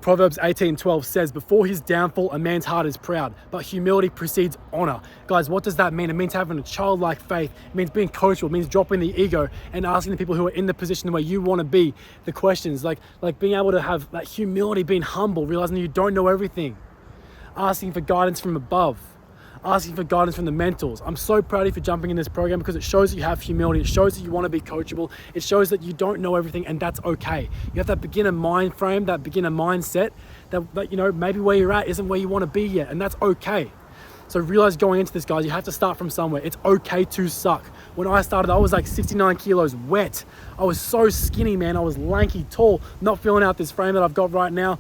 Proverbs 18:12 says, before his downfall, a man's heart is proud, but humility precedes honor. Guys, what does that mean? It means having a childlike faith. It means being coachable. It means dropping the ego and asking the people who are in the position where you want to be the questions, like being able to have that humility, being humble, realizing that you don't know everything, asking for guidance from above, asking for guidance from the mentors. I'm so proud of you for jumping in this program because it shows that you have humility. It shows that you want to be coachable. It shows that you don't know everything, and that's okay. You have that beginner mind frame, that beginner mindset that you know, maybe where you're at isn't where you want to be yet, and that's okay. So realize going into this, guys, you have to start from somewhere. It's okay to suck. When I started, I was like 69 kilos wet. I was so skinny, man. I was lanky, tall, not filling out this frame that I've got right now.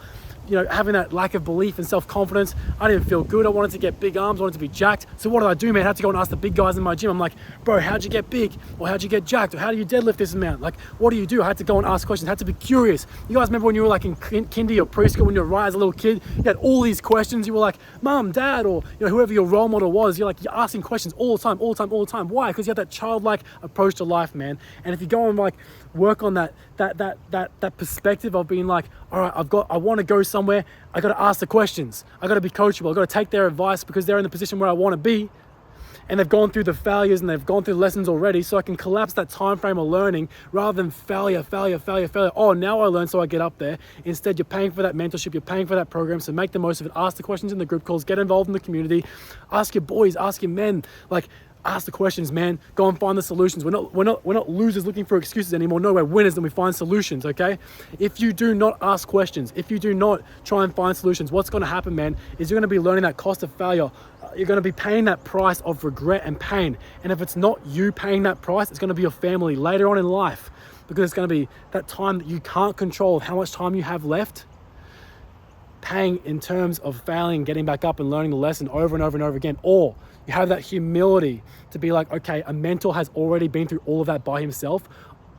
You know, having that lack of belief and self-confidence. I didn't feel good. I wanted to get big arms, I wanted to be jacked. So what did I do, man? I had to go and ask the big guys in my gym. I'm like, bro, how'd you get big? Or how'd you get jacked? Or how do you deadlift this amount? Like, what do you do? I had to go and ask questions. I had to be curious. You guys remember when you were like in kindy or preschool, when you were right as a little kid, you had all these questions. You were like, mom, dad, or you know, whoever your role model was, you're asking questions all the time. Why? Because you have that childlike approach to life, man. And if you go and like work on that perspective of being like, all right, I want to go somewhere. I got to ask the questions. I got to be coachable. I got to take their advice because they're in the position where I want to be, and they've gone through the failures and they've gone through the lessons already. So I can collapse that time frame of learning rather than failure. Oh, now I learn, so I get up there. Instead, you're paying for that mentorship. You're paying for that program. So make the most of it. Ask the questions in the group calls. Get involved in the community. Ask your boys. Ask your men. Like, ask the questions, man. Go and find the solutions. We're not losers looking for excuses anymore. No, we're winners and we find solutions, okay? If you do not ask questions, if you do not try and find solutions, what's going to happen, man, is you're going to be learning that cost of failure. You're going to be paying that price of regret and pain. And if it's not you paying that price, it's going to be your family later on in life, because it's going to be that time that you can't control, how much time you have left, paying in terms of failing, getting back up and learning the lesson over and over and over again. Or you have that humility to be like, okay, a mentor has already been through all of that by himself.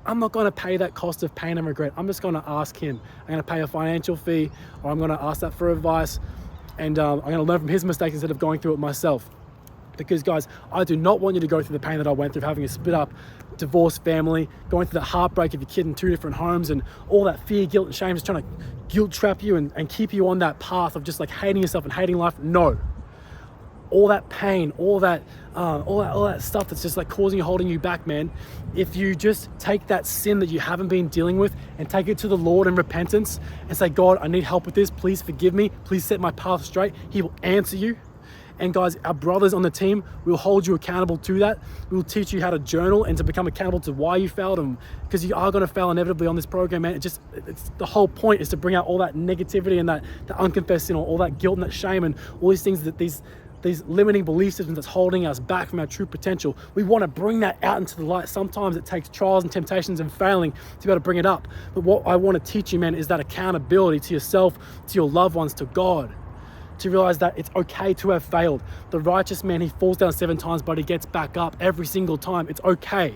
I'm not going to pay that cost of pain and regret. I'm just going to ask him. I'm going to pay a financial fee, or I'm going to ask that for advice, and I'm going to learn from his mistakes instead of going through it myself. Because guys, I do not want you to go through the pain that I went through, having a split up, divorced family, going through the heartbreak of your kid in 2 different homes, and all that fear, guilt, and shame, just trying to guilt trap you and keep you on that path of just like hating yourself and hating life. No. All that pain, all that stuff that's just like causing you, holding you back, man. If you just take that sin that you haven't been dealing with and take it to the Lord in repentance and say, God, I need help with this. Please forgive me. Please set my path straight. He will answer you. And guys, our brothers on the team will hold you accountable to that. We'll teach you how to journal and to become accountable to why you failed, and because you are going to fail inevitably on this program, man. It's the whole point is to bring out all that negativity and that unconfessed sin, all that guilt and that shame and all these things, that these limiting belief systems that's holding us back from our true potential. We want to bring that out into the light. Sometimes it takes trials and temptations and failing to be able to bring it up. But what I want to teach you, man, is that accountability to yourself, to your loved ones, to God. To realize that it's okay to have failed. The righteous man, he falls down 7 times, but he gets back up every single time. It's okay.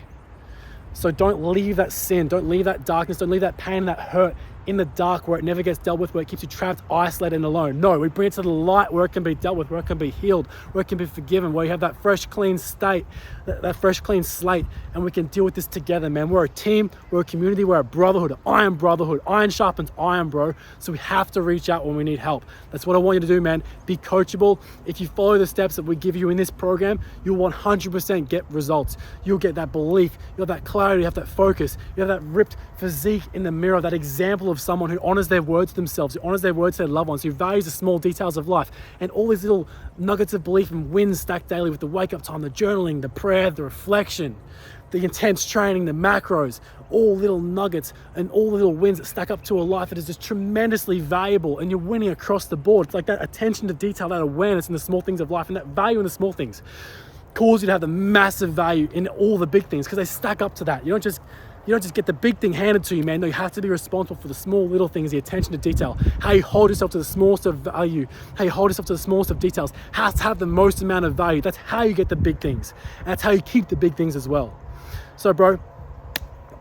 So don't leave that sin, don't leave that darkness, don't leave that pain and that hurt in the dark where it never gets dealt with, where it keeps you trapped, isolated, and alone. No, we bring it to the light where it can be dealt with, where it can be healed, where it can be forgiven, where you have that fresh, clean state, that fresh, clean slate, and we can deal with this together, man. We're a team, we're a community, we're a brotherhood, iron brotherhood. Iron sharpens iron, bro. So we have to reach out when we need help. That's what I want you to do, man. Be coachable. If you follow the steps that we give you in this program, you'll 100% get results. You'll get that belief, you'll have that clarity, you have that focus, you have that ripped physique in the mirror, that example of someone who honors their words to themselves, who honors their words to their loved ones, who values the small details of life, and all these little nuggets of belief and wins stacked daily with the wake up time, the journaling, the prayer, the reflection, the intense training, the macros, all little nuggets and all the little wins that stack up to a life that is just tremendously valuable, and you're winning across the board. It's like that attention to detail, that awareness in the small things of life, and that value in the small things cause you to have the massive value in all the big things, because they stack up to that. You don't just get the big thing handed to you, man. No, you have to be responsible for the small little things, the attention to detail, how you hold yourself to the smallest of value, how you hold yourself to the smallest of details, has to have the most amount of value. That's how you get the big things. And that's how you keep the big things as well. So, bro,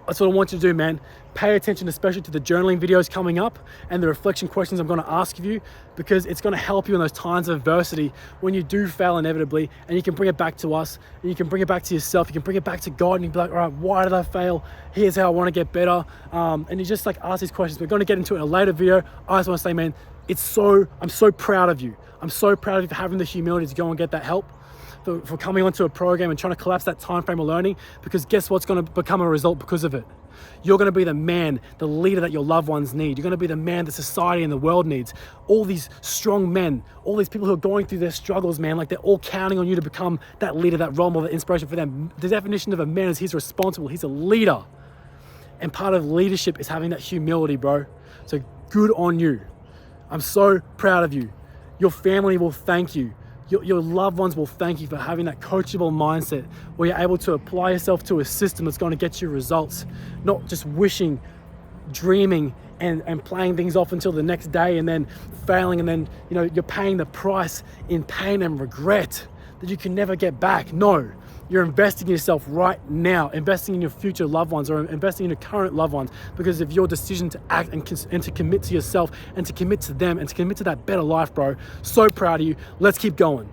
that's what I want you to do, man. Pay attention especially to the journaling videos coming up and the reflection questions I'm going to ask of you, because it's going to help you in those times of adversity when you do fail inevitably, and you can bring it back to us, and you can bring it back to yourself, you can bring it back to God, and you can be like, all right, why did I fail? Here's how I want to get better. And you just like ask these questions. We're going to get into it in a later video. I just want to say, man, I'm so proud of you. I'm so proud of you for having the humility to go and get that help, for coming onto a program and trying to collapse that time frame of learning, because guess what's going to become a result because of it? You're going to be the man, the leader that your loved ones need. You're going to be the man that society and the world needs. All these strong men, all these people who are going through their struggles, man, like they're all counting on you to become that leader, that role model, that inspiration for them. The definition of a man is he's responsible, he's a leader. And part of leadership is having that humility, bro. So good on you. I'm so proud of you. Your family will thank you. Your loved ones will thank you for having that coachable mindset where you're able to apply yourself to a system that's going to get you results, not just wishing, dreaming, and playing things off until the next day and then failing, and then you're paying the price in pain and regret that you can never get back. No, you're investing in yourself right now, investing in your future loved ones, or investing in your current loved ones, because of your decision to act and to commit to yourself and to commit to them and to commit to that better life, bro. So proud of you. Let's keep going.